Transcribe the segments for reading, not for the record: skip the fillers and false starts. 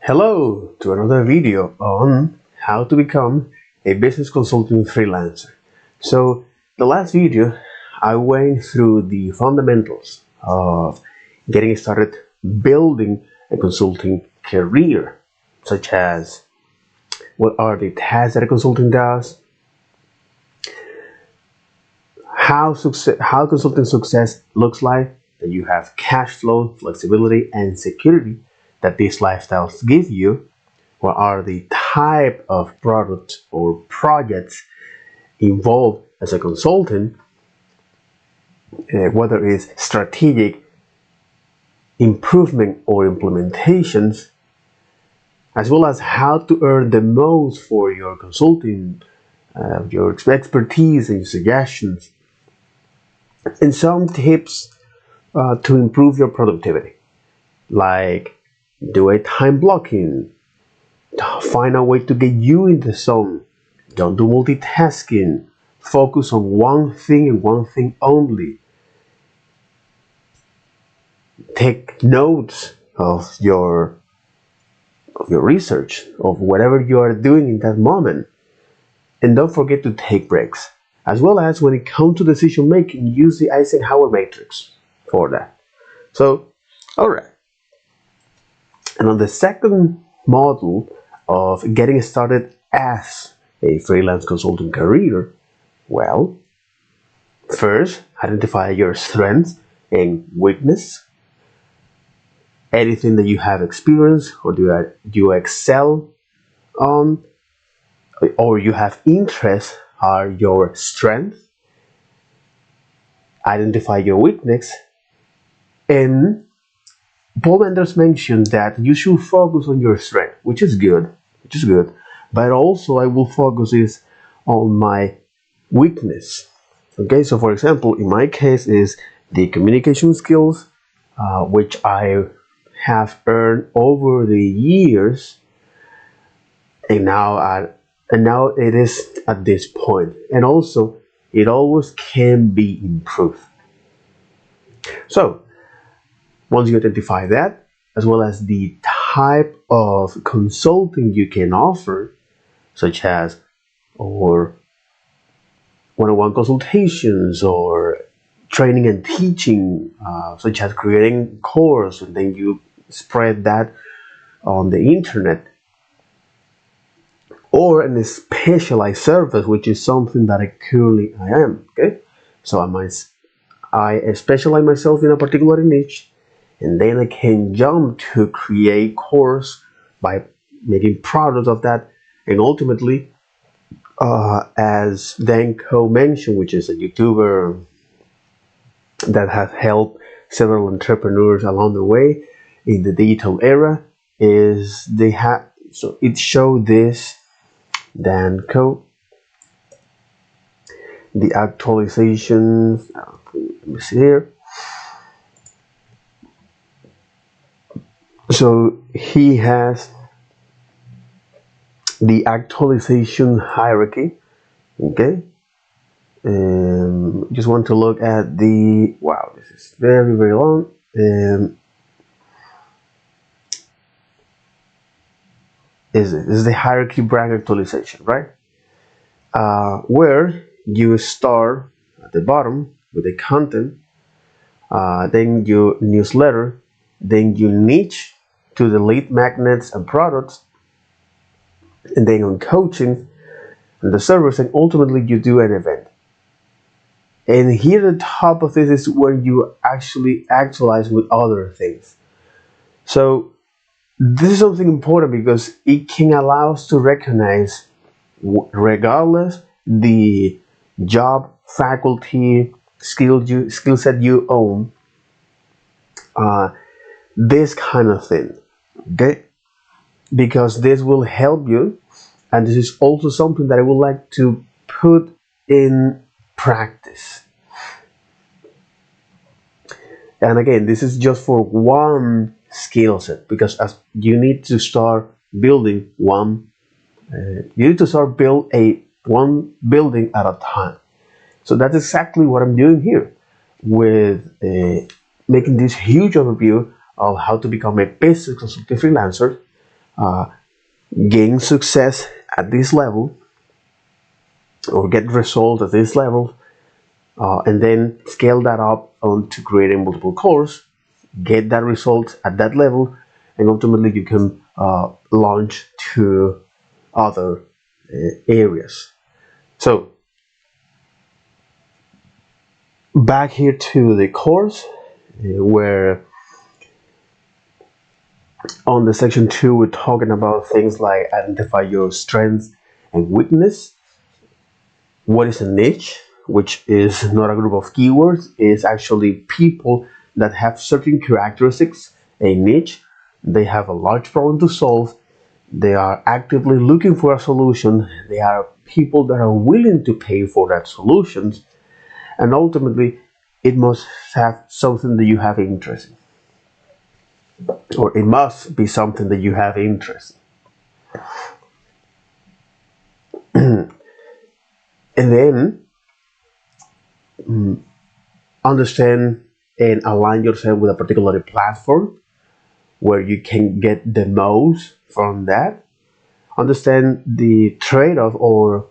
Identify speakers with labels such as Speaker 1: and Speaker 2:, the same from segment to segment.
Speaker 1: Hello to another video on how to become a business consulting freelancer. So the last video I went through the fundamentals of getting started building a consulting career, such as what are the tasks that a consultant does, how consulting success looks like, that you have cash flow, flexibility, and security that these lifestyles give you. What are the type of products or projects involved as a consultant, whether it's strategic, improvement, or implementations, as well as how to earn the most for your consulting, your expertise and suggestions, and some tips to improve your productivity, like do a time blocking, find a way to get you in the zone, don't do multitasking, focus on one thing and one thing only, take notes of your research, of whatever you are doing in that moment, and don't forget to take breaks. As well as when it comes to decision making, use the Eisenhower matrix for that. So, alright. And on the second model of getting started as a freelance consulting career, well, first, identify your strengths and weakness. Anything that you have experience or do you excel on or you have interest are your strengths. Identify your weakness. And Paul Mendes mentioned that you should focus on your strength, which is good. But also I will focus is on my weakness. Okay, so for example, in my case is the communication skills, which I have earned over the years, and now it is at this point, and also it always can be improved. So once you identify that, as well as the type of consulting you can offer, such as or one-on-one consultations or training and teaching, such as creating a course and then you spread that on the internet, or in a specialized service, which is something that I am. Okay, so I specialize myself in a particular niche, and then I can jump to create course by making products of that, and ultimately, as Danko mentioned, which is a YouTuber that has helped several entrepreneurs along the way in the digital era, is they have so it showed this Danko, the actualizations. Let me see here. So he has the actualization hierarchy. Okay, just want to look at the this is very long. This is the hierarchy brand actualization, right? Where you start at the bottom with the content, then your newsletter, then your niche to the lead magnets and products, and then on coaching and the service, and ultimately you do an event. And here at the top of this is where you actually actualize with other things. So this is something important because it can allow us to recognize, regardless the job, faculty, skill set you own, this kind of thing. Okay, because this will help you, and this is also something that I would like to put in practice. And again, this is just for one skill set, because as you need to start building one building at a time. So that's exactly what I'm doing here with making this huge overview of how to become a business consulting freelancer, gain success at this level or get results at this level, and then scale that up onto creating multiple cores, get that result at that level, and ultimately you can launch to other areas. So back here to the course, where on the section 2 we're talking about things like identify your strengths and weakness. What is a niche? Which is not a group of keywords, it's actually people that have certain characteristics. A niche, they have a large problem to solve, they are actively looking for a solution, they are people that are willing to pay for that solution, and ultimately it must have something that you have interest in, or it must be something that you have interest in. And then understand and align yourself with a particular platform where you can get the most from that. Understand the trade-off or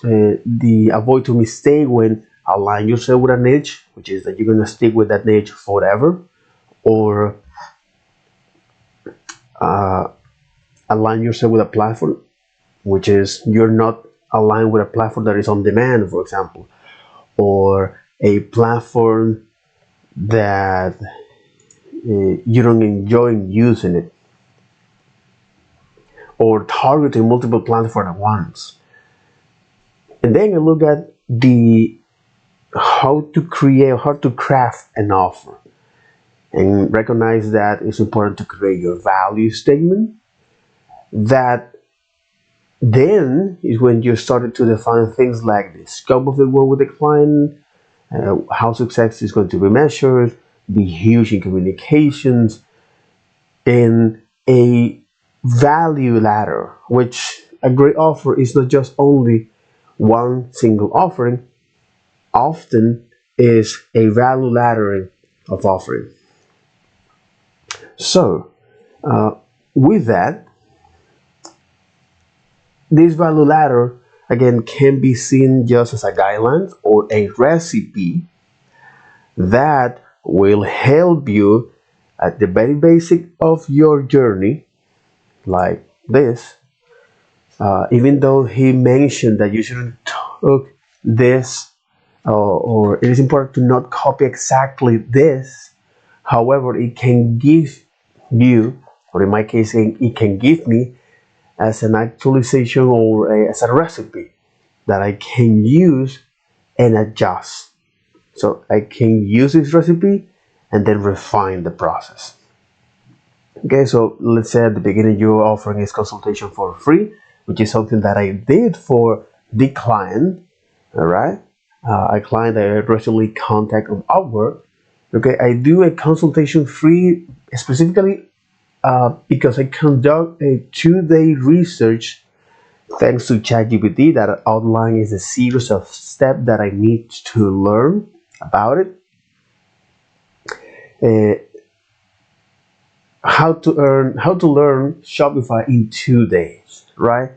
Speaker 1: the avoid to mistake when align yourself with a niche, which is that you're going to stick with that niche forever, or align yourself with a platform, which is you're not aligned with a platform that is on demand, for example, or a platform that you don't enjoy using it, or targeting multiple platforms at once. And then you look at the how to create, how to craft an offer, and recognize that it's important to create your value statement. That then is when you started to define things like the scope of the work with the client, how success is going to be measured, be huge in communications, and a value ladder, which a great offer is not just only one single offering, often is a value laddering of offering. So, with that, this value ladder again can be seen just as a guideline or a recipe that will help you at the very basic of your journey, like this. Even though he mentioned that you shouldn't take this, or it is important to not copy exactly this. However, it can give you, or in my case, it can give me as an actualization or as a recipe that I can use and adjust. So I can use this recipe and then refine the process. Okay, so let's say at the beginning you're offering this consultation for free, which is something that I did for the client. All right, a client I recently contacted on Upwork. Okay, I do a consultation free specifically because I conduct a 2-day research thanks to ChatGPT that outlines a series of steps that I need to learn about it. How to learn Shopify in 2 days, right?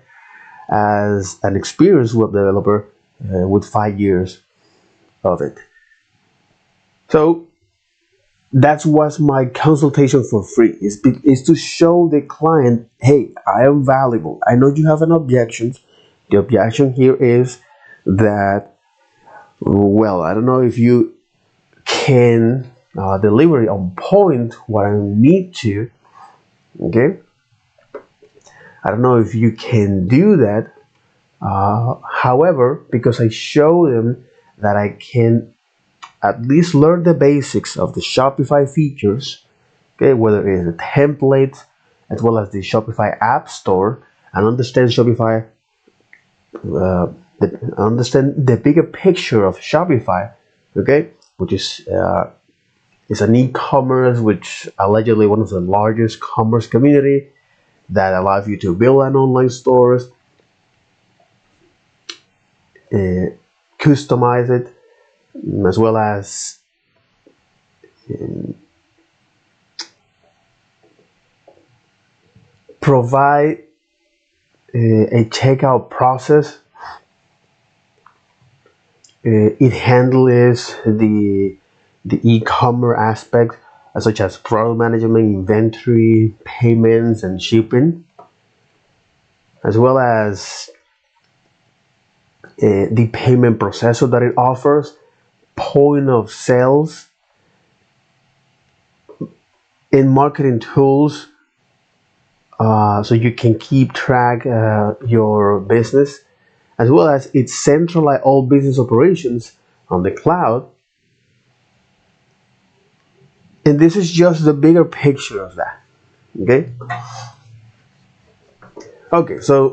Speaker 1: As an experienced web developer with 5 years of it. So that's what's my consultation for free is to show the client, hey, I am valuable. I know you have an objection. The objection here is that, well, I don't know if you can deliver on point what I need to. Okay, I don't know if you can do that. However, because I show them that I can at least learn the basics of the Shopify features, okay, whether it is a template as well as the Shopify App Store, and understand Shopify, understand the bigger picture of Shopify, okay, which is an e-commerce, which allegedly one of the largest commerce community that allows you to build an online stores, customize it, as well as provide a checkout process. It handles the e-commerce aspect, such as product management, inventory, payments, and shipping, as well as the payment processor that it offers, point of sales, in marketing tools, so you can keep track your business, as well as it centralize all business operations on the cloud. And this is just the bigger picture of that. Okay. Okay. So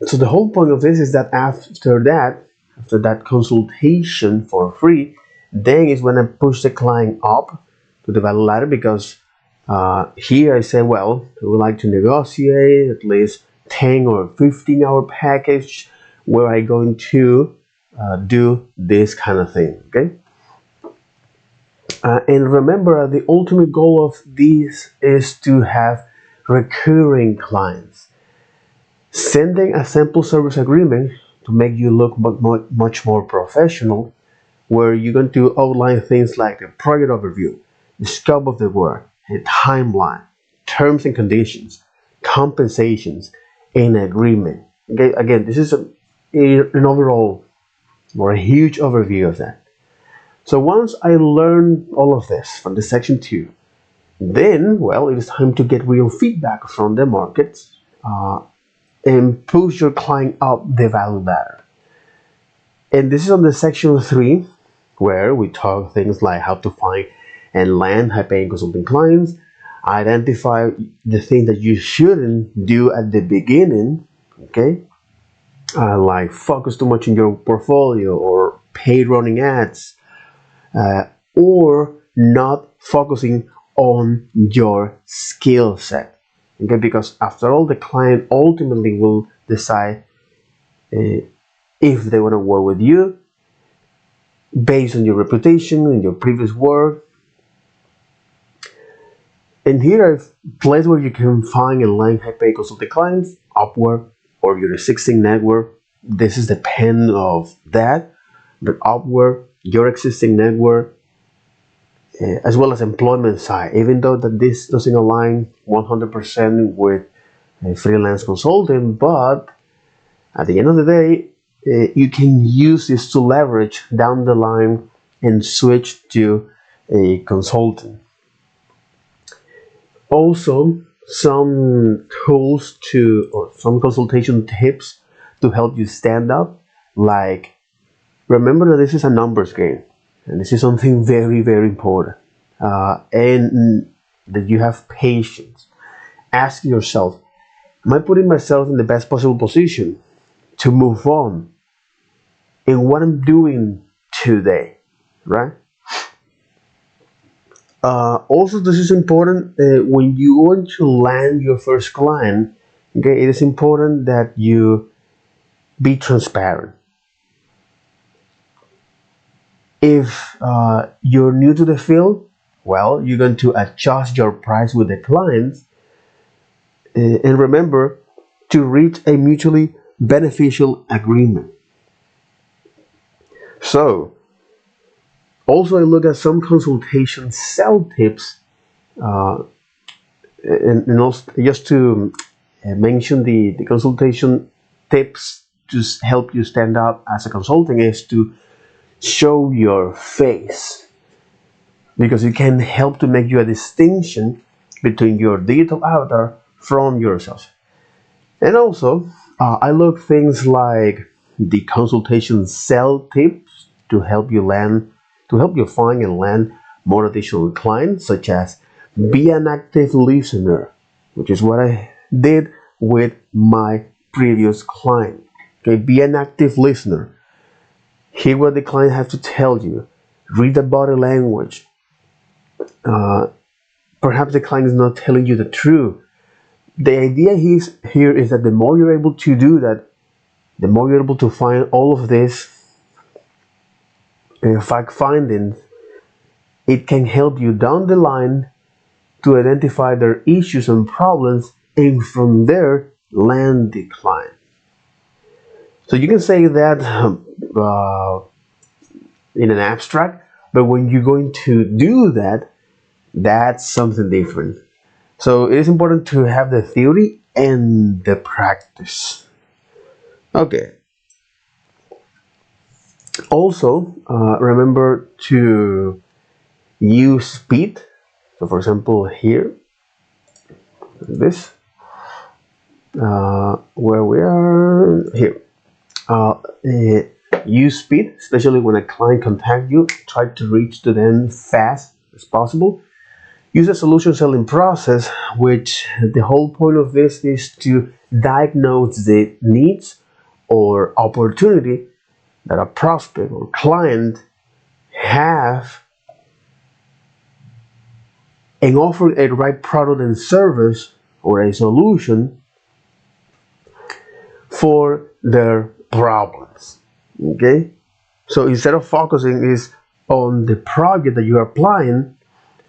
Speaker 1: the whole point of this is that after that consultation for free, then is when I push the client up to the value ladder, because here I say, well, I would like to negotiate at least 10 or 15-hour package where I going to do this kind of thing. Okay. And remember, the ultimate goal of this is to have recurring clients. Sending a sample service agreement to make you look much more professional, where you're going to outline things like the project overview, the scope of the work, the timeline, terms and conditions, compensations, and agreement. Okay, again, this is an overall or a huge overview of that. So once I learn all of this from the section 2, then, well, it is time to get real feedback from the market and push your client up the value ladder. And this is on the section 3, where we talk things like how to find and land high-paying consulting clients, identify the things that you shouldn't do at the beginning, okay? Like focus too much on your portfolio or paid running ads, or not focusing on your skill set. Okay, because after all, the client ultimately will decide if they want to work with you based on your reputation and your previous work. And here I've placed where you can find and land high-pay consulting clients, Upwork or your existing network. This is the pen of that, but Upwork, your existing network, as well as employment side, even though that this doesn't align 100% with a freelance consulting, but at the end of the day, you can use this to leverage down the line and switch to a consultant. Also, some tools or some consultation tips to help you stand up, like remember that this is a numbers game. And this is something very, very important. And that you have patience. Ask yourself, am I putting myself in the best possible position to move on in what I'm doing today, right? Also, this is important when you want to land your first client. Okay, it is important that you be transparent. If you're new to the field, well, you're going to adjust your price with the clients, and remember to reach a mutually beneficial agreement. So, also I look at some consultation sell tips, and also just to mention the consultation tips to help you stand up as a consultant is to show your face, because it can help to make you a distinction between your digital avatar from yourself. And also, I look things like the consultation sell tips to help you find and land more additional clients, such as be an active listener, which is what I did with my previous client. Okay, be an active listener. Hear what the client has to tell you. Read the body language. Perhaps the client is not telling you the truth. The idea here is that the more you're able to do that, the more you're able to find all of this fact findings, it can help you down the line to identify their issues and problems and from there land the client. So you can say that in an abstract, but when you're going to do that, that's something different. So it is important to have the theory and the practice. Okay. Also, remember to use speed. So for example, here, this, where we are here. Use speed, especially when a client contacts you. Try to reach to them fast as possible. Use a solution selling process, which the whole point of this is to diagnose the needs or opportunity that a prospect or client have and offer a right product and service or a solution for their problems. Okay, so instead of focusing is on the project that you are applying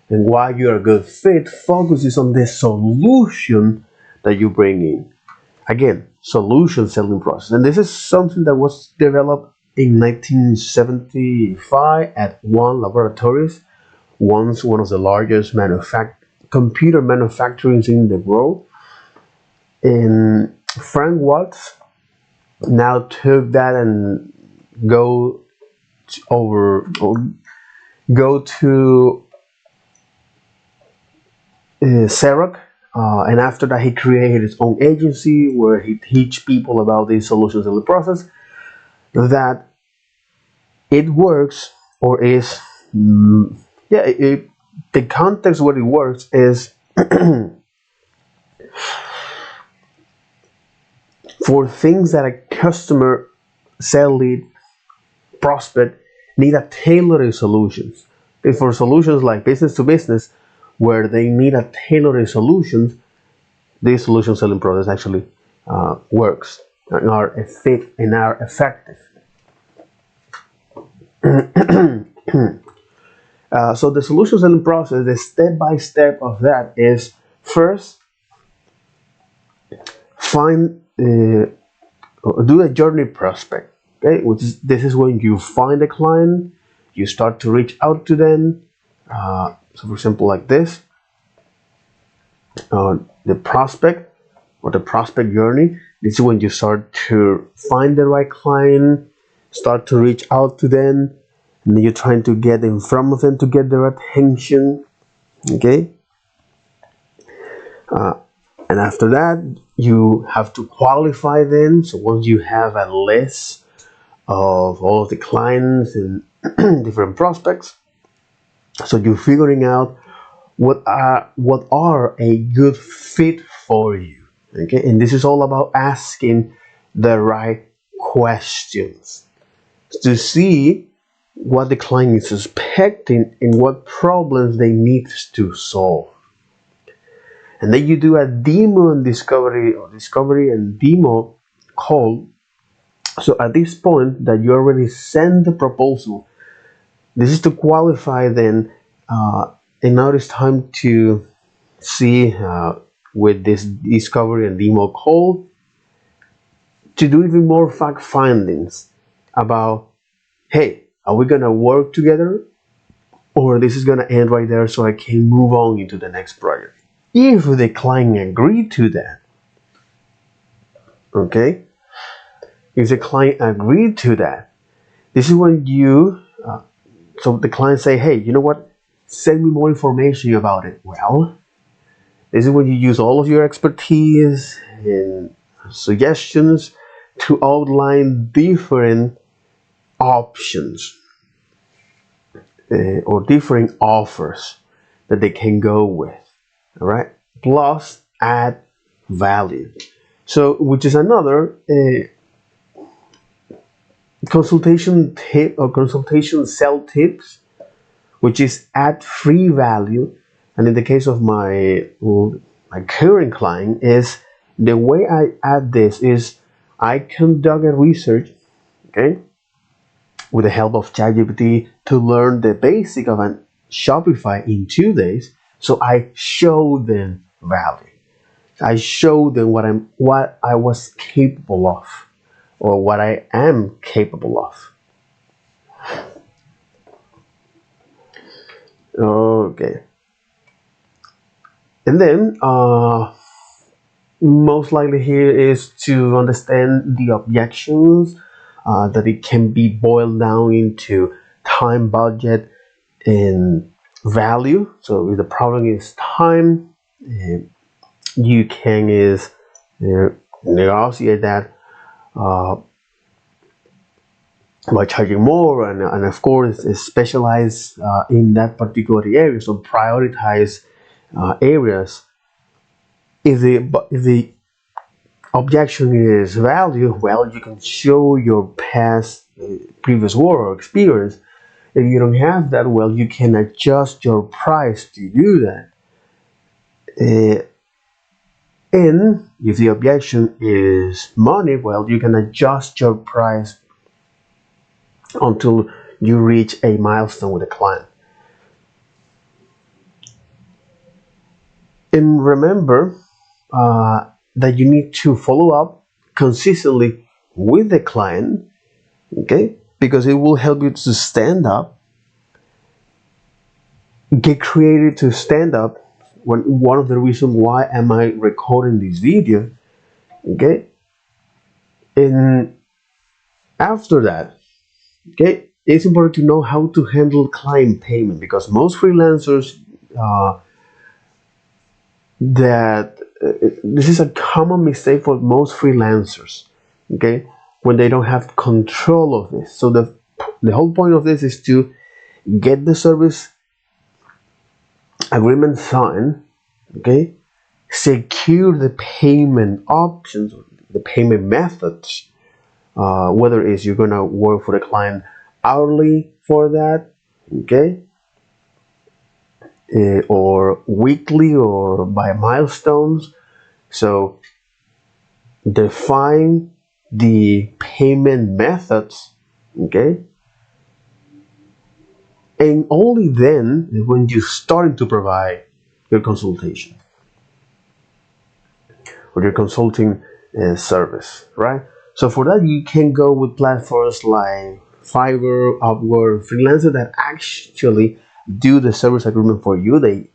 Speaker 1: and why you are a good fit, focuses on the solution that you bring in. Again, solution selling process, and this is something that was developed in 1975 at One Laboratories, once one of the largest computer manufacturers in the world. And Frank Watts now took that and go to Xerox, and after that he created his own agency where he teach people about these solutions in the process, that it works or is the context where it works is for things that a customer, sell lead, prospect need a tailored solutions. Okay, for solutions like business to business, where they need a tailored solution, this solution selling process actually works and are effective. So the solution selling process, the step by step of that is first find do a journey prospect. Okay, this is when you find a client, you start to reach out to them. So for example, like this, the prospect or the prospect journey. This is when you start to find the right client, start to reach out to them, and then you're trying to get in front of them to get their attention. Okay, and after that, you have to qualify them. So once you have a list of all of the clients and different prospects, so you're figuring out what are a good fit for you. Okay, and this is all about asking the right questions to see what the client is expecting and what problems they need to solve. And then you do a demo and discovery, or discovery and demo call. So at this point that you already send the proposal, this is to qualify then, and now it's time to see with this discovery and demo call to do even more fact findings about, hey, are we gonna work together, or this is gonna end right there so I can move on into the next project. If the client agreed to that, okay, if the client agreed to that, this is when you, so the client say, hey, you know what, send me more information about it. Well, this is when you use all of your expertise and suggestions to outline different options or different offers that they can go with. All right, plus add value. So, which is another consultation tip or consultation sell tips, which is add free value. And in the case of my current client, is the way I add this is I conduct a research, okay, with the help of ChatGPT to learn the basic of an Shopify in 2 days. So I show them value. I show them what I was capable of, or what I am capable of. Okay. And then most likely here is to understand the objections, that it can be boiled down into time, budget, and value. So if the problem is time, you can is uh, negotiate that uh, by charging more, and of course specialize in that particular area. So prioritize areas. If the objection is value, well, you can show your past previous work or experience. If you don't have that, well, you can adjust your price to do that. And if the objection is money, well, you can adjust your price until you reach a milestone with a client. And remember that you need to follow up consistently with the client, okay? Because it will help you to stand up, get created to stand up. One of the reasons why am I recording this video, okay? And after that, okay, it's important to know how to handle client payment, because most freelancers that this is a common mistake for most freelancers, okay, when they don't have control of this. So the whole point of this is to get the service agreement signed, okay, secure the payment options, the payment methods, whether it's you're gonna work for the client hourly for that, okay, or weekly or by milestones. So define the payment methods, okay, and only then when you start to provide your consultation or your consulting service, right? So for that, you can go with platforms like Fiverr, Upwork, freelancer that actually do the service agreement for you. They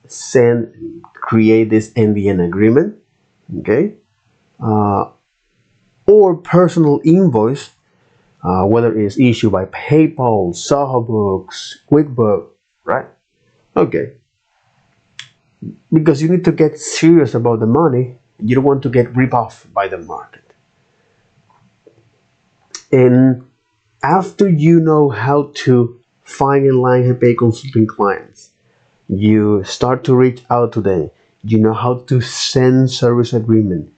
Speaker 1: create this NDN agreement, okay, or personal invoice, whether it's issued by PayPal, Soho Books, QuickBooks, right? Okay, because you need to get serious about the money. You don't want to get ripped off by the market. And after you know how to find and line and pay consulting clients, you start to reach out to them. You know how to send service agreement.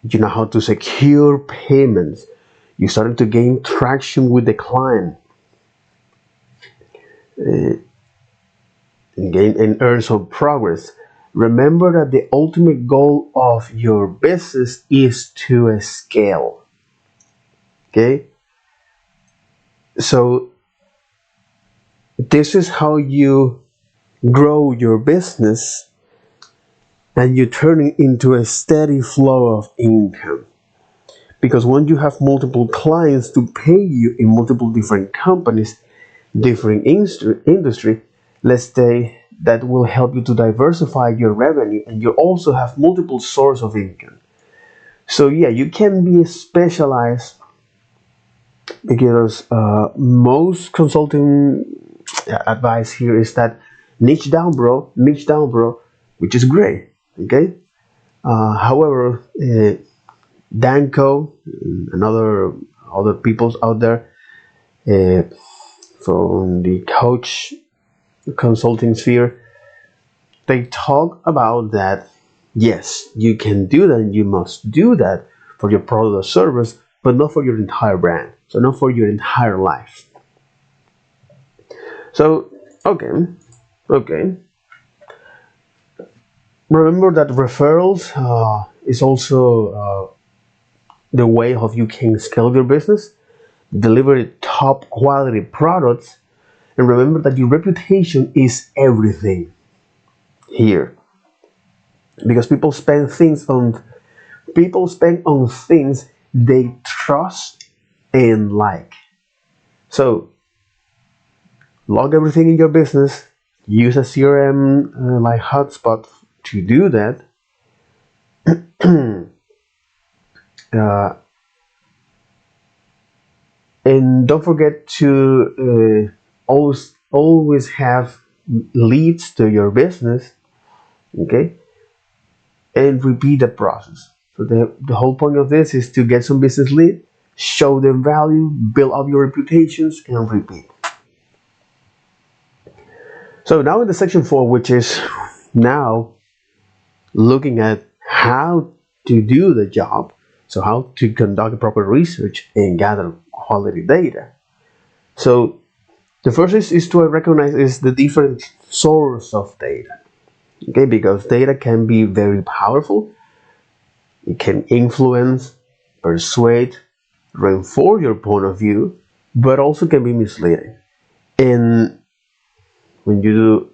Speaker 1: You know how to secure payments. You started to gain traction with the client, gain and earn some progress. Remember that the ultimate goal of your business is to scale. Okay? So this is how you grow your business and you turn it into a steady flow of income. Because when you have multiple clients to pay you in multiple different companies, different industry, let's say, that will help you to diversify your revenue, and you also have multiple sources of income. So yeah, you can be specialized, because most consulting advice here is that niche down, bro, which is great. Okay. However, Danco and other peoples out there uh, from the coach consulting sphere, they talk about that. Yes, you can do that, and you must do that for your product or service, but not for your entire brand. So not for your entire life. So okay. Remember that referrals is also the way of you can scale your business, deliver top quality products, and remember that your reputation is everything here. because people spend on things they trust and like. So log everything in your business, use a CRM like hotspot to do that. uh, and don't forget to always have leads to your business, okay, and repeat the process. So the whole point of this is to get some business lead, show them value, build up your reputations, and repeat. So now in the section 4, which is now looking at how to do the job, so how to conduct proper research and gather quality data. So the first is to recognize is the different source of data, okay, because data can be very powerful. It can influence, persuade, reinforce your point of view, but also can be misleading. And when you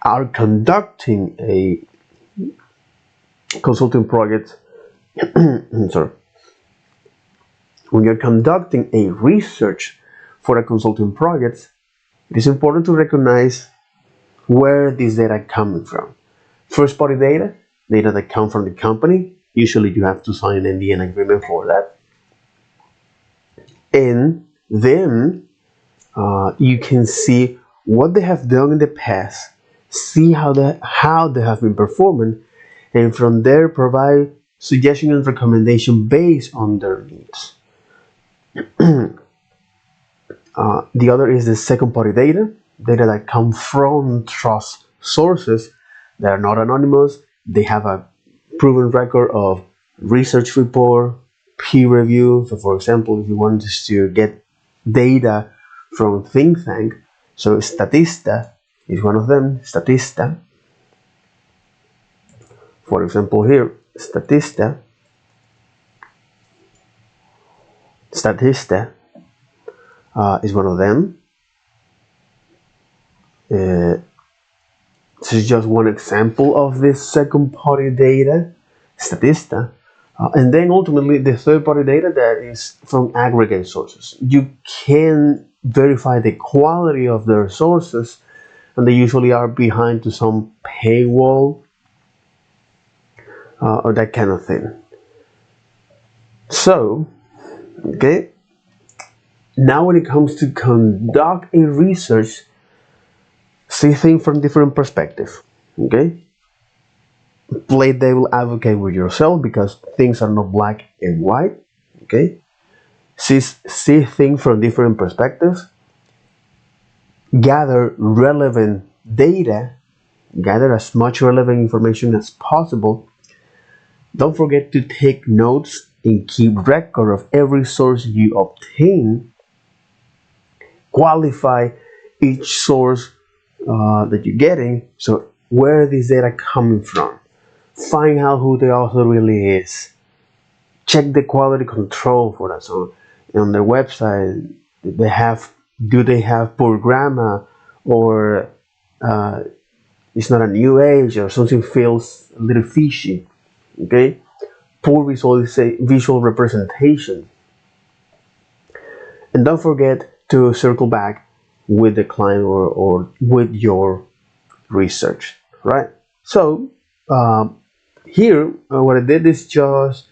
Speaker 1: are conducting a consulting project, sorry, when you're conducting a research for a consulting project, it is important to recognize where this data coming from. First party data that come from the company. Usually you have to sign an NDA agreement for that. And then you can see what they have done in the past, see how they have been performing, and from there provide suggestion and recommendation based on their needs. The other is the second party data that come from trust sources that are not anonymous. They have a proven record of research report, peer review. So for example, if you wanted to get data from think tank, so Statista is one of them. Statista, for example, here Statista is one of them. This is just one example of this second party data, Statista. And then ultimately the third party data that is from aggregate sources. You can verify the quality of their sources, and they usually are behind to some paywall or that kind of thing. So, okay, now when it comes to conduct a research, see things from different perspectives, okay? Play devil advocate with yourself because things are not black and white, okay? See things from different perspectives, gather relevant data, gather as much relevant information as possible. Don't forget to take notes and keep record of every source you obtain. Qualify each source that you're getting. So where is this data coming from? Find out who the author really is. Check the quality control for that. So on their website, do they have poor grammar, or it's not a new age, or something feels a little fishy. Okay, poor visual representation. And don't forget to circle back with the client or with your research, right? So here what I did is just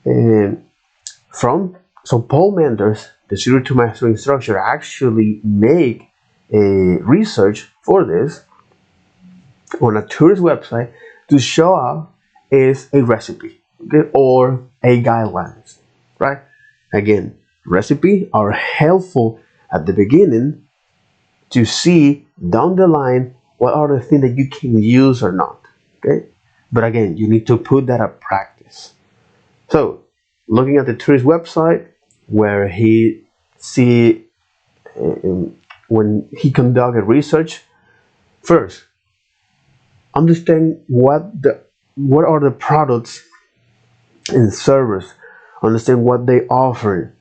Speaker 1: Paul Manders, the Zero to Mastery instructor, actually make a research for this on a tourist website to show up is a recipe, okay, or a guidelines, right? Again, recipe are helpful at the beginning to see down the line what are the things that you can use or not, okay? But again, you need to put that at practice. So, looking at the tourist website where he see when he conducted research, first understand what are the products and service, understand what they offer,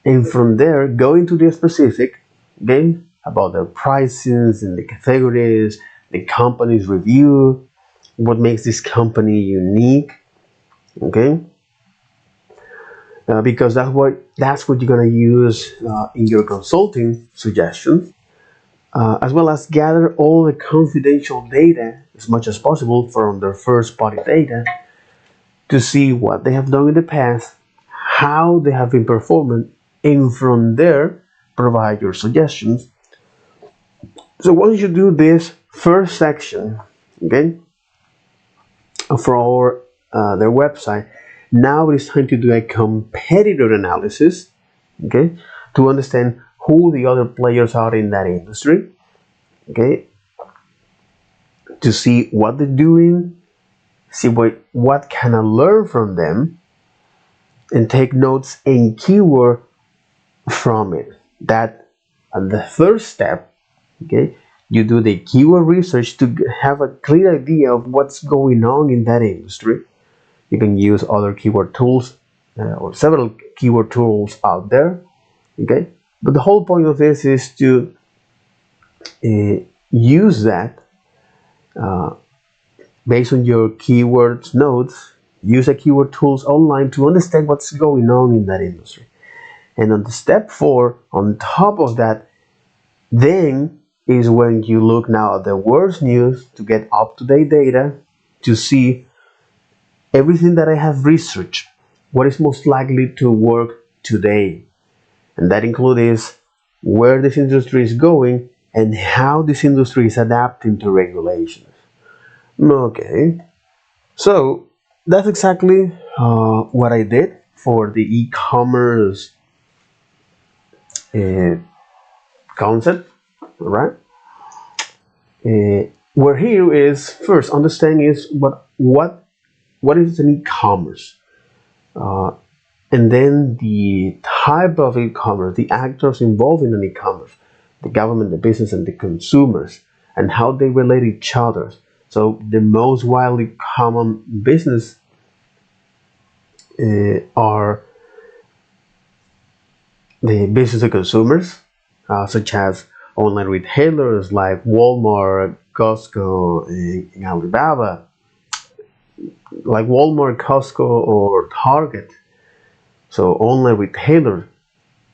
Speaker 1: and from there go into the specific, okay, about their prices and the categories, the company's review, what makes this company unique, okay? Because that's what you're gonna use in your consulting suggestions, as well as gather all the confidential data as much as possible from their first-party data to see what they have done in the past, how they have been performing, and from there provide your suggestions. So once you do this first section, okay, for their website, now it is time to do a competitor analysis, okay, to understand who the other players are in that industry, okay, to see what they're doing, see what can I learn from them, and take notes and keyword from it. That and the first step, okay, you do the keyword research to have a clear idea of what's going on in that industry. You can use other keyword tools or several keyword tools out there, okay, but the whole point of this is to use that based on your keywords notes. Use the keyword tools online to understand what's going on in that industry. And on the step 4, on top of that, then is when you look now at the worst news to get up-to-date data to see everything that I have researched, what is most likely to work today. And that includes where this industry is going and how this industry is adapting to regulations. Okay, so that's exactly what I did for the e-commerce concept, right? Where here is first understanding is what is an e-commerce, and then the type of e-commerce, the actors involved in an e-commerce, the government, the business, and the consumers, and how they relate each other. So the most widely common business are the business to consumers, such as online retailers like Walmart, Costco, and Alibaba, like Walmart, Costco, or Target. So online retailer,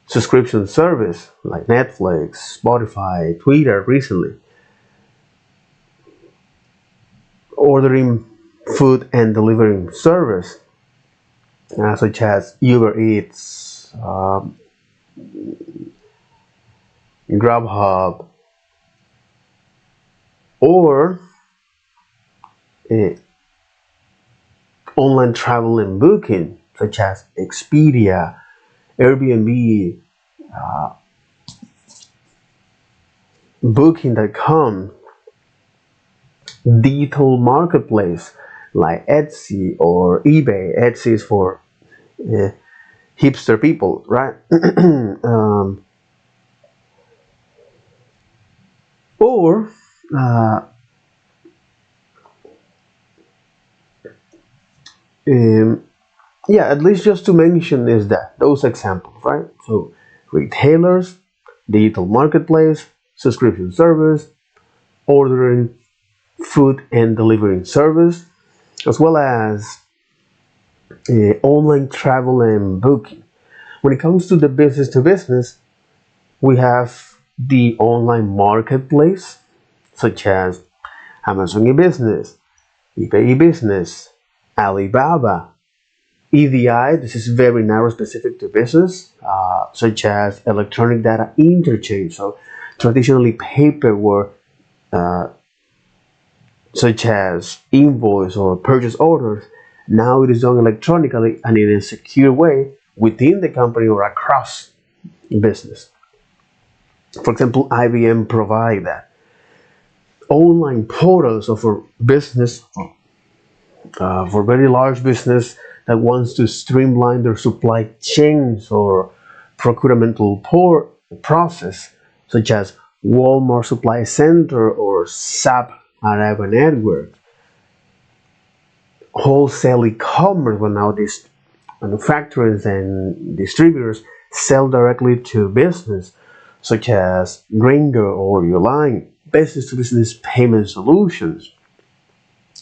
Speaker 1: subscription service like Netflix, Spotify, Twitter recently, ordering food and delivering service, such as Uber Eats, Grubhub, or online travel and booking, such as Expedia, Airbnb, Booking.com, digital marketplace like Etsy or eBay. Etsy is for hipster people, right? Or yeah, at least just to mention is that those examples, right? So retailers, digital marketplace, subscription service, ordering food and delivering service, as well as online travel and booking. When it comes to the business to business, we have the online marketplace, such as Amazon e-business, eBay e-business, Alibaba, EDI. This is very narrow, specific to business, such as electronic data interchange. So traditionally paperwork, such as invoice or purchase orders, now it is done electronically and in a secure way within the company or across business. For example, IBM provide that. Online portals for business, for very large business that wants to streamline their supply chains or procurement process, such as Walmart Supply Center or SAP Araba Network. Wholesale e-commerce, when now these manufacturers and distributors sell directly to business, such as Gringer or Uline. Business to business payment solutions,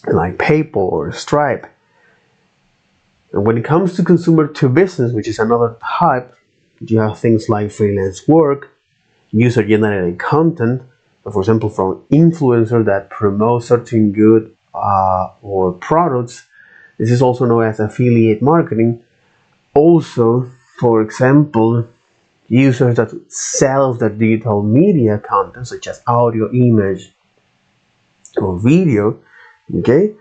Speaker 1: like PayPal or Stripe. And when it comes to consumer to business, which is another type, you have things like freelance work, user-generated content, for example, from influencers that promote certain good or products. This is also known as affiliate marketing. Also, for example, users that sell the digital media content, such as audio, image, or video. Okay,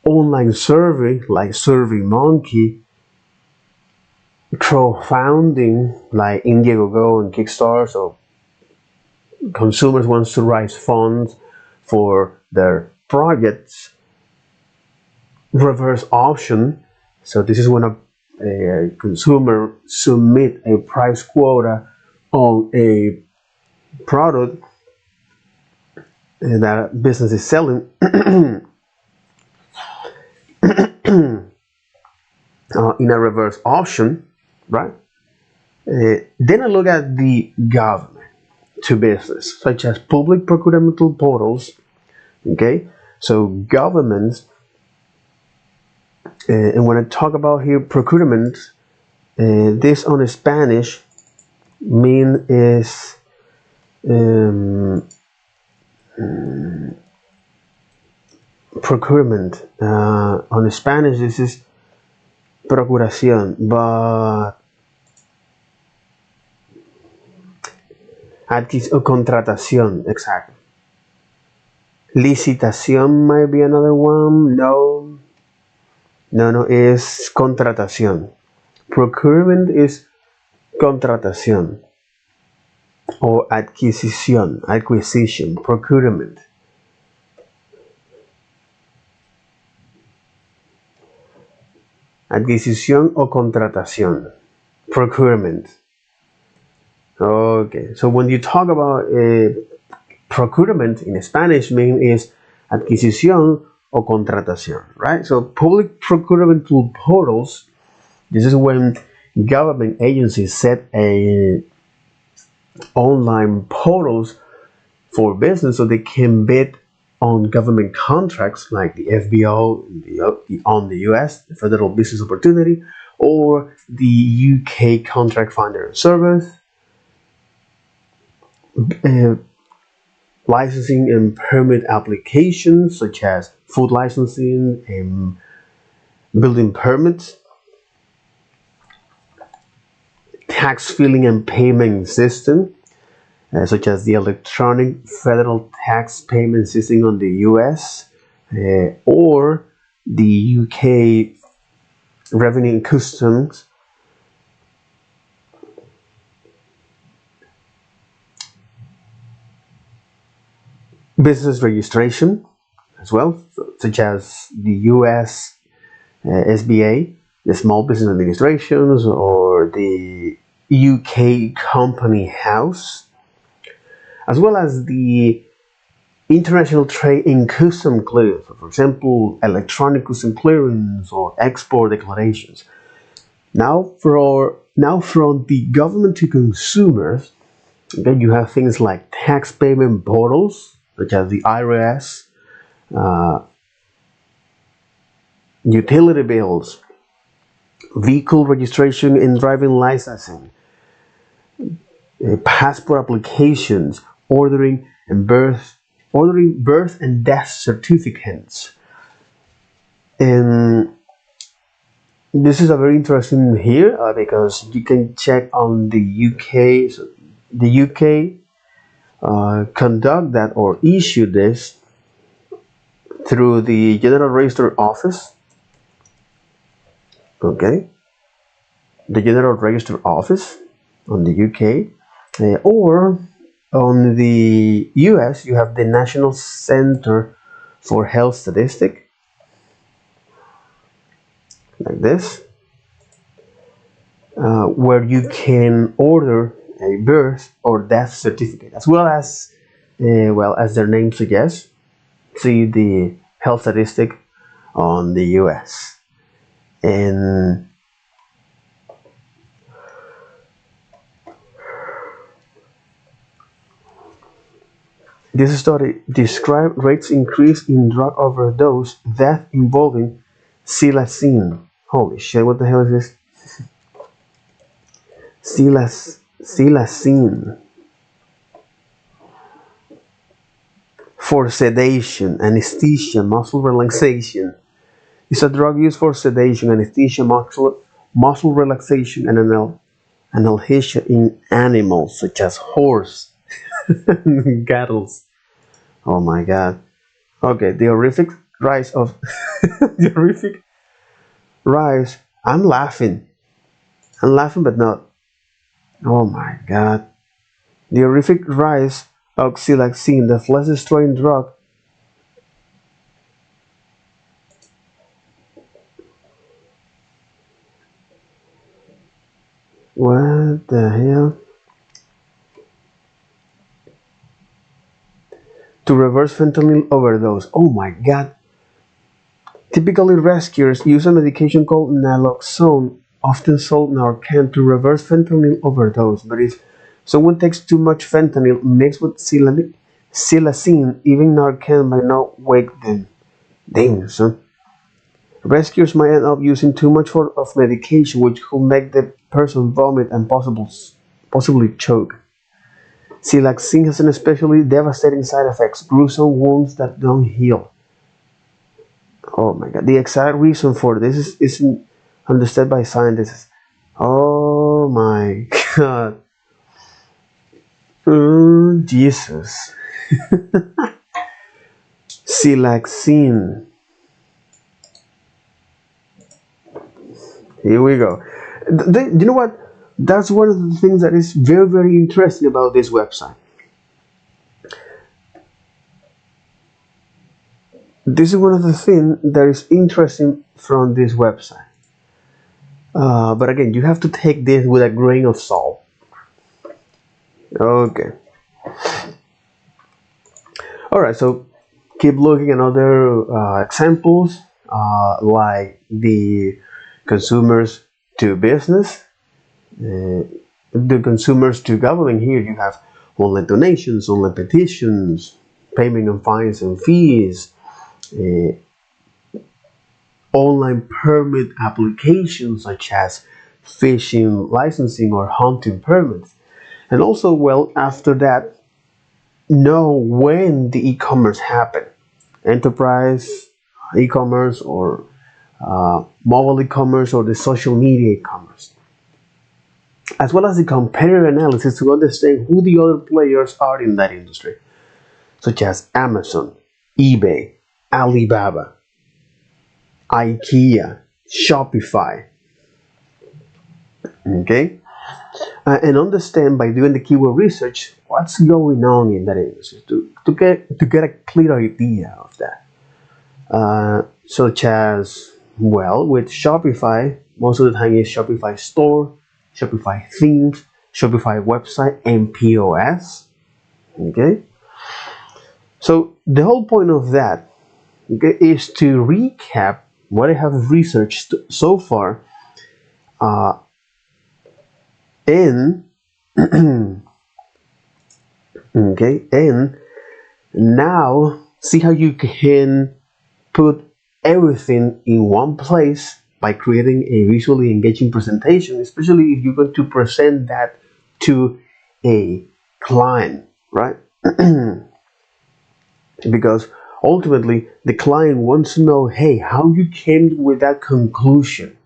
Speaker 1: online survey like SurveyMonkey, crowdfunding like Indiegogo and Kickstarter. So consumers want to raise funds for their projects. Reverse auction. So this is when a consumer submit a price quota on a product that business is selling in a reverse auction, right? Then I look at the government to business, such as public procurement portals. Okay, so governments, and when I talk about here procurement, this on Spanish mean is procurement. On Spanish, this is procuración, but o contratación, exactly. Licitación might be another one. No, es contratación. Procurement is contratación or acquisition, procurement. Adquisición o contratación, procurement. Okay, so when you talk about procurement in Spanish, mean is adquisición o contratación, right? So public procurement portals, this is when government agencies set a online portals for business so they can bid on government contracts like the FBO on the US, the Federal Business Opportunity, or the UK Contract Finder Service. Licensing and permit applications such as food licensing and building permits, tax filing and payment system, such as the electronic federal tax payment system on the US or the UK Revenue and Customs. Business registration as well, such as the US SBA, the Small Business Administrations, or the UK Company House, as well as the international trade and custom clearance, for example, electronic custom clearance or export declarations. Now, from the government to consumers, then you have things like tax payment portals, such as the IRS, utility bills, vehicle registration and driving licensing, passport applications, ordering birth and death certificates. And this is a very interesting here because you can check on the UK. So the UK conduct that or issue this through the General Register Office. Okay, the General Register Office on the UK, or on the US, you have the National Center for Health Statistics, like this, where you can order a birth or death certificate, as well as their name suggests, see the health statistic on the US. And This study described rates increase in drug overdose death involving psilocybin. Holy shit! What the hell is this? Psilocybin for sedation, anesthesia, muscle relaxation. It's a drug used for sedation, anesthesia, muscle relaxation, and analgesia in animals such as horse, cattle. Oh my god. Okay, the horrific rise of the horrific rise. I'm laughing. I'm laughing, but not. Oh my god. The horrific rise of psilocybin, the flesh-destroying drug. What the hell? To reverse fentanyl overdose. Oh my god. Typically, rescuers use a medication called naloxone, often sold Narcan, to reverse fentanyl overdose. But if someone takes too much fentanyl mixed with psilocybin, even Narcan might not wake them. Damn, son. Rescuers might end up using too much of medication, which could make the person vomit and possibly choke. Psilocybin has an especially devastating side effects, gruesome wounds that don't heal. Oh my god, the exact reason for this isn't understood by scientists. Oh my god. Oh, Jesus. Psilocybin. Here we go. You know what? That's one of the things that is very, very interesting about this website. This is one of the things that is interesting from this website. But again, you have to take this with a grain of salt. Okay. Alright, so keep looking at other examples, like the consumers to business, the consumers to government. Here you have online donations, online petitions, payment of fines and fees, online permit applications such as fishing licensing or hunting permits. And also, well, after that, know when the e-commerce happened. Enterprise e-commerce or mobile e-commerce or the social media e-commerce. As well as the competitor analysis to understand who the other players are in that industry, such as Amazon, eBay, Alibaba, IKEA, Shopify. Okay? And understand by doing the keyword research what's going on in that industry to get a clear idea of that. Such as, well, with Shopify, most of the time is Shopify store, Shopify themes, Shopify website, and POS. Okay? So the whole point of that, okay, is to recap what I have researched so far in okay, and now see how you can put everything in one place by creating a visually engaging presentation, especially if you're going to present that to a client, right? Because ultimately the client wants to know, hey, how you came with that conclusion.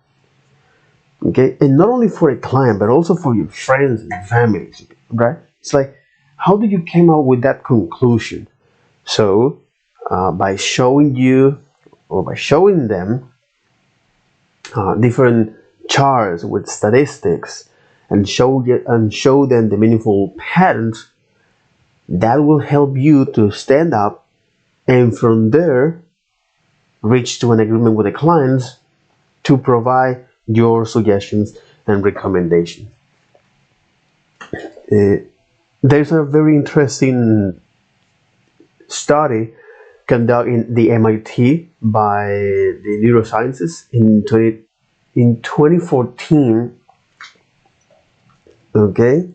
Speaker 1: Okay, and not only for a client but also for your friends and families, right? It's like, how did you came out with that conclusion? So by showing you or by showing them different charts with statistics and show them the meaningful patterns, that will help you to stand up and from there reach to an agreement with the clients to provide your suggestions and recommendations. There's a very interesting study conducted in the MIT by the neurosciences in 2014. Okay.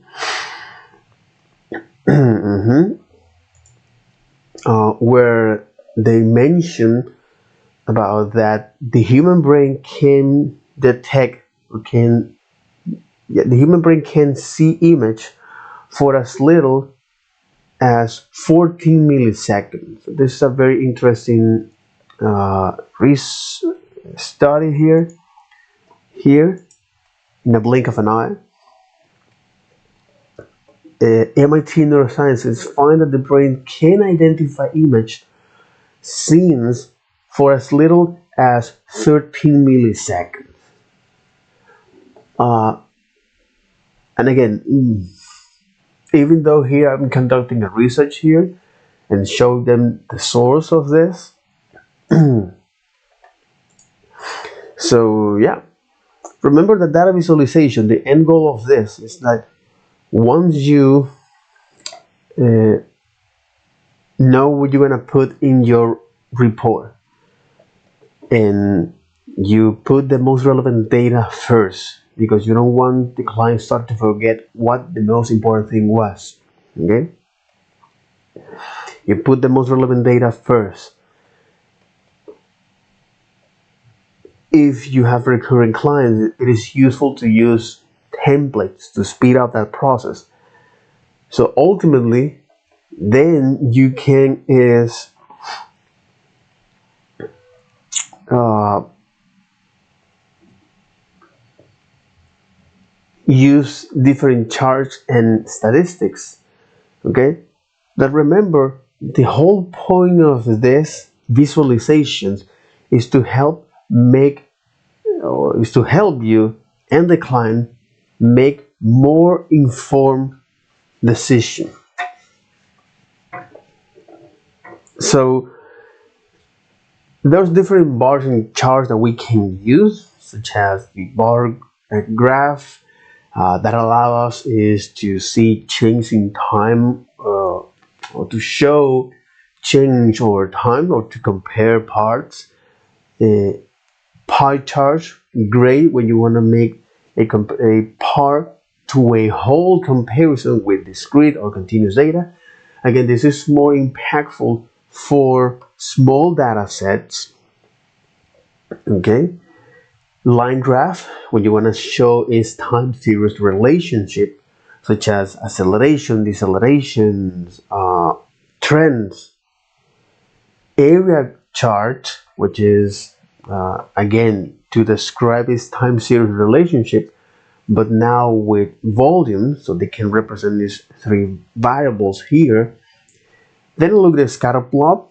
Speaker 1: where they mention about that the human brain can detect or can yeah, the human brain can see image for as little as 14 milliseconds. So this is a very interesting study here. Here, in a blink of an eye, MIT neuroscientists find that the brain can identify image scenes for as little as 13 milliseconds. Uh, and again, even though here I'm conducting a research here and show them the source of this. So yeah, remember that data visualization, the end goal of this is that once you know what you're gonna put in your report and you put the most relevant data first, because you don't want the client start to forget what the most important thing was. Okay, you put the most relevant data first. If you have recurring clients, it is useful to use templates to speed up that process. So ultimately, then you can use different charts and statistics. Okay, but remember, the whole point of this visualizations is to help you and the client make more informed decision. So there's different bars and charts that we can use, such as the bar graph that allow us is to see change in time, or to show change over time, or to compare parts. Pie chart, great when you want to make a part to a whole comparison with discrete or continuous data. Again, this is more impactful for small data sets. Okay, line graph when you want to show is time series relationship, such as acceleration, decelerations, trends. Area chart, which is again to describe its time series relationship, but now with volume, so they can represent these three variables here. Then look at the scatter plot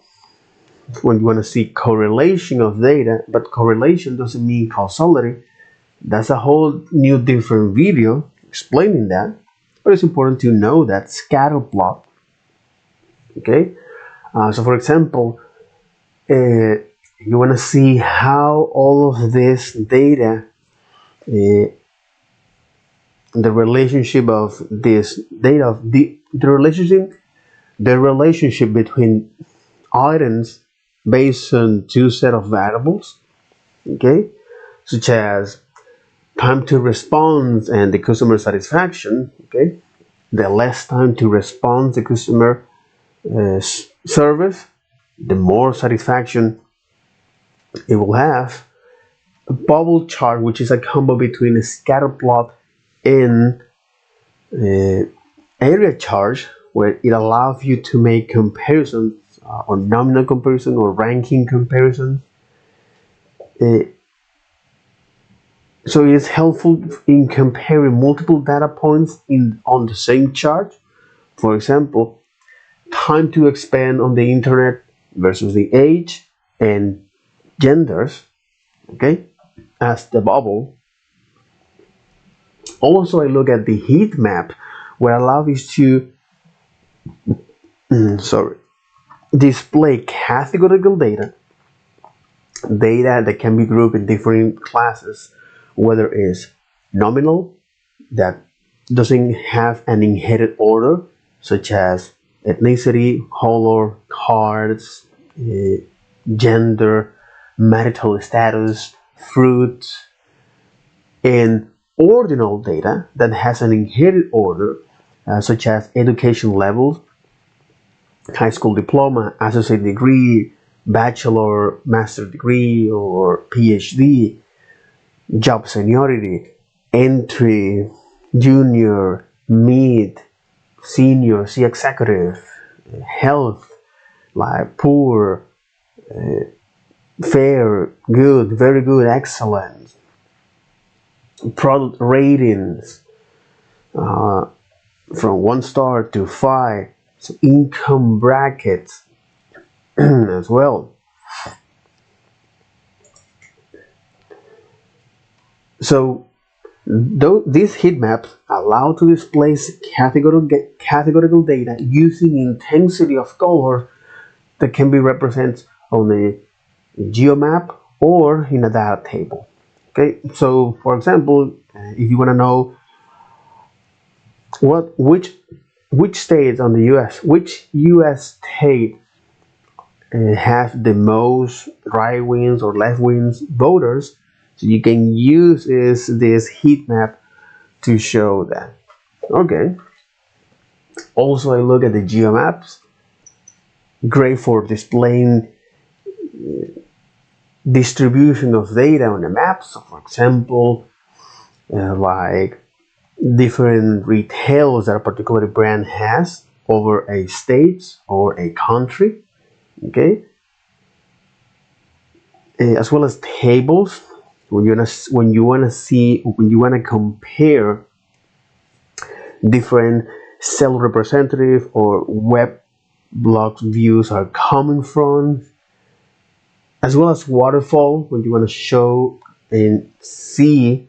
Speaker 1: when you want to see correlation of data, but correlation doesn't mean causality. That's a whole new different video explaining that, but it's important to know that scatter plot. Okay, so for example, you want to see how all of this data, the relationship of this data, the relationship between items based on two set of variables, okay, such as time to response and the customer satisfaction. Okay, the less time to respond the customer service, the more satisfaction it will have. A bubble chart, which is a combo between a scatter plot and area chart, where it allows you to make comparisons, or nominal comparison or ranking comparison. So it is helpful in comparing multiple data points on the same chart. For example, time to expand on the internet versus the age and genders, okay, as the bubble. Also, I look at the heat map, where allows you to display categorical data that can be grouped in different classes, whether it's nominal, that doesn't have an inherited order, such as ethnicity, color, cards, gender, marital status, fruit, and ordinal data that has an inherited order, such as education levels, high school diploma, associate degree, bachelor, master degree, or PhD, job seniority, entry, junior, mid, senior, C executive, health, like poor, fair, good, very good, excellent, product ratings, from 1 star to 5, so income brackets as well. So these heat maps allow to display categorical data using intensity of color that can be represented on a geomap or in a data table. Okay, so for example, if you want to know which states on the U.S., which U.S. state has the most right wings or left wings voters, so you can use this heat map to show that. Okay. Also, I look at the geomaps. Great for displaying distribution of data on the map. So, for example, like different retails that a particular brand has over a state or a country. Okay. As well as tables when you want to compare different cell representative or web blog views are coming from, as well as waterfall when you want to show and see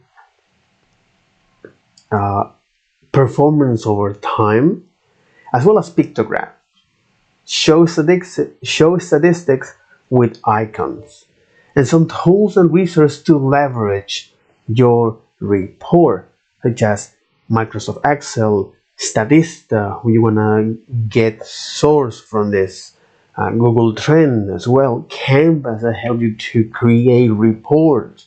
Speaker 1: performance over time, as well as pictograph. Show statistics with icons, and some tools and resources to leverage your report, such as Microsoft Excel, Statista, when you want to get source from this, Google Trend as well, Canvas that help you to create reports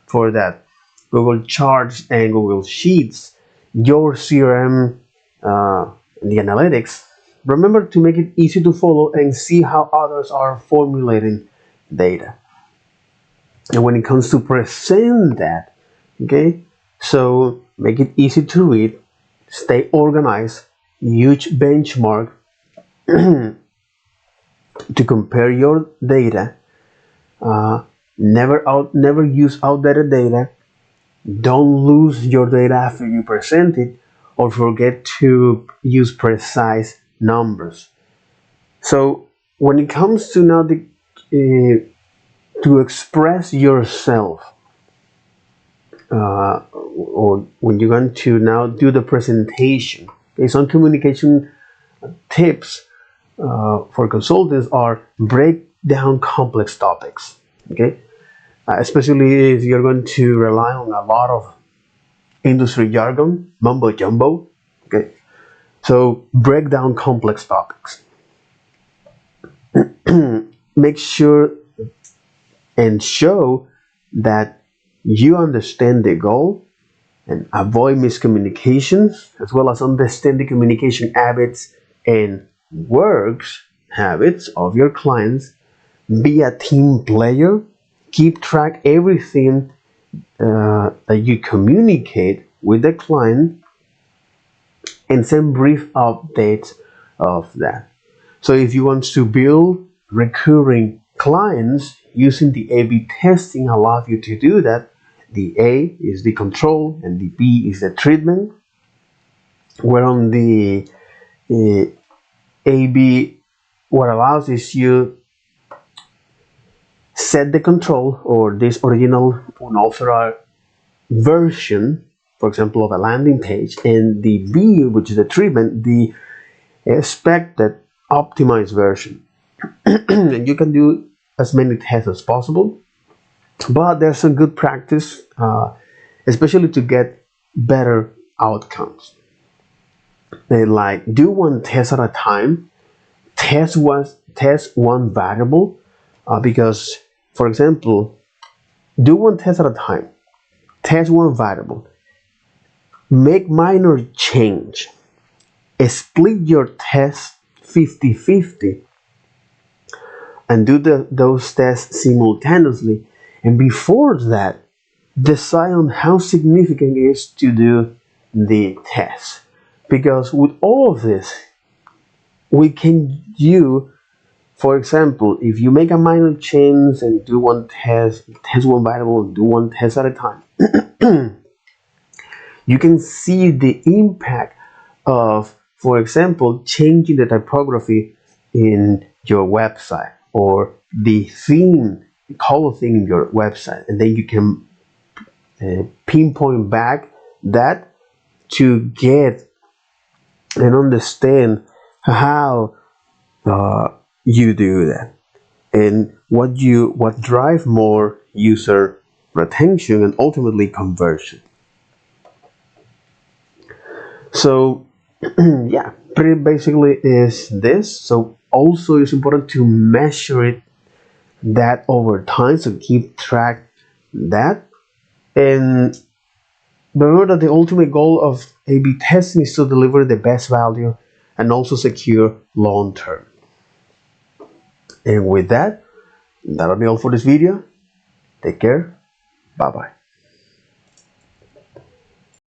Speaker 1: for that, Google Charts and Google Sheets, your CRM, the analytics. Remember to make it easy to follow and see how others are formulating data. And when it comes to present that, okay, so make it easy to read, stay organized, use benchmark to compare your data, never use outdated data, don't lose your data after you present it, or forget to use precise numbers. So when it comes to now to express yourself, or when you're going to now do the presentation, okay, some communication tips for consultants are break down complex topics. Okay, especially if you're going to rely on a lot of industry jargon, mumbo jumbo. Okay, so break down complex topics. Make sure and show that you understand the goal and avoid miscommunications, as well as understand the communication habits and works habits of your clients. Be a team player. Keep track everything that you communicate with the client, and send brief updates of that. So if you want to build recurring clients, using the A/B testing allows you to do that. The A is the control and the B is the treatment. Where on the A/B, what allows is you set the control or this original unauthorized version, for example, of a landing page, and the B, which is the treatment, the expected optimized version. And you can do as many tests as possible, but there's some good practice, especially to get better outcomes. And like, do one test at a time. Test one variable, because, for example, do one test at a time. Test one variable. Make minor change. Split your test 50-50 and do those tests simultaneously. And before that, decide on how significant it is to do the test. Because with all of this, we can do, for example, if you make a minor change and do one test one variable, and do one test at a time, you can see the impact of, for example, changing the typography in your website or the theme, color theme in your website, and then you can pinpoint back that to get and understand how you do that and what drive more user retention and ultimately conversion. So yeah, pretty basically is this. So also it's important to measure it that over time, so keep track that. And remember that the ultimate goal of A/B testing is to deliver the best value and also secure long term. And with that, that'll be all for this video. Take care. Bye bye.